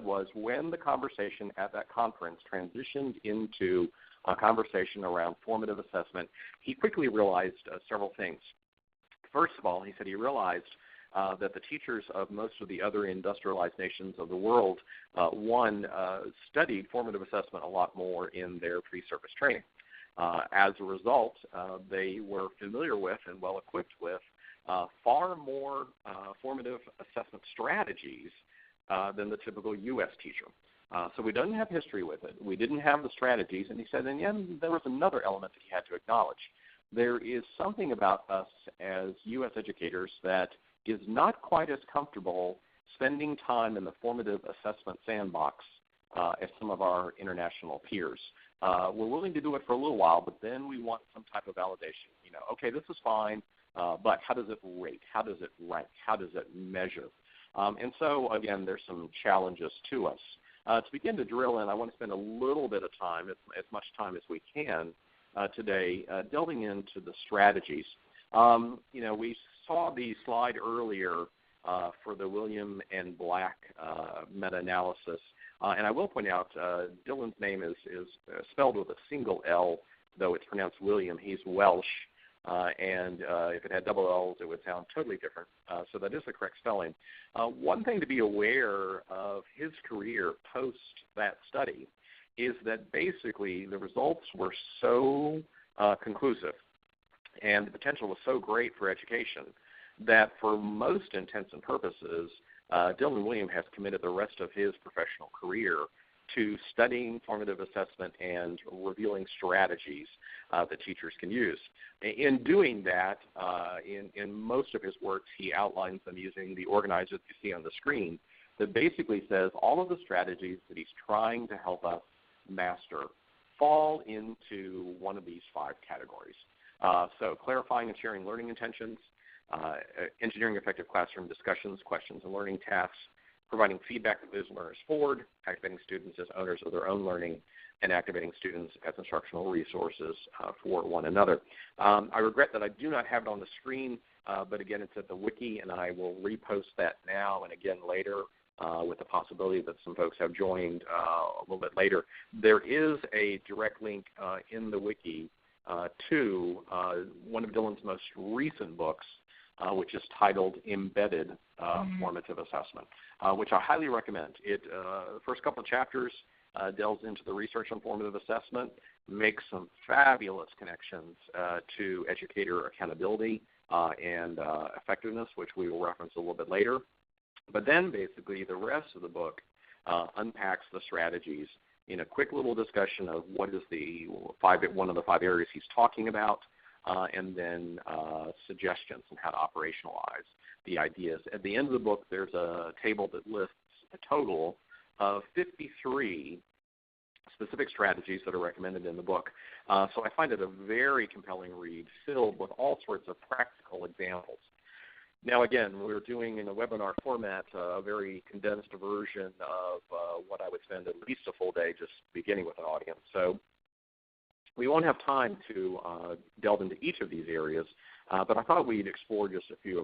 said was when the conversation at that conference transitioned into a conversation around formative assessment, he quickly realized several things. First of all, he said he realized that the teachers of most of the other industrialized nations of the world, studied formative assessment a lot more in their pre-service training. As a result, they were familiar with and well-equipped with far more formative assessment strategies than the typical U.S. teacher. So we didn't have history with it. We didn't have the strategies. And he said, and then there was another element that he had to acknowledge. There is something about us as U.S. educators that is not quite as comfortable spending time in the formative assessment sandbox as some of our international peers. We're willing to do it for a little while, but then we want some type of validation. Okay, this is fine, but how does it rate? How does it rank? How does it measure? And so, again, there's some challenges to us. To begin to drill in, I want to spend a little bit of time, as much time as we can today, delving into the strategies. We saw the slide earlier for the William and Black meta-analysis. And I will point out, Dylan's name is spelled with a single L, though it's pronounced William. He's Welsh. And if it had double L's, it would sound totally different. So that is the correct spelling. One thing to be aware of his career post that study is that basically the results were so conclusive and the potential was so great for education that for most intents and purposes, Dylan William has committed the rest of his professional career to studying formative assessment and revealing strategies that teachers can use. In doing that, in most of his works, he outlines them using the organizer that you see on the screen that basically says all of the strategies that he's trying to help us master fall into one of these 5 categories. So clarifying and sharing learning intentions, engineering effective classroom discussions, questions, and learning tasks, providing feedback that moves learners forward, activating students as owners of their own learning, and activating students as instructional resources for one another. I regret that I do not have it on the screen, but again, it's at the wiki, and I will repost that now and again later with the possibility that some folks have joined a little bit later. There is a direct link in the wiki to one of Dylan's most recent books, which is titled Embedded Formative Assessment, which I highly recommend. The first couple of chapters delves into the research on formative assessment, makes some fabulous connections to educator accountability and effectiveness, which we will reference a little bit later. But then basically the rest of the book unpacks the strategies in a quick little discussion of what is one of the 5 areas he's talking about, and then suggestions on how to operationalize the ideas. At the end of the book, there's a table that lists a total of 53 specific strategies that are recommended in the book. So I find it a very compelling read filled with all sorts of practical examples. Now, again, we're doing in a webinar format a very condensed version of what I would spend at least a full day just beginning with an audience. So we won't have time to delve into each of these areas, but I thought we'd explore just a few of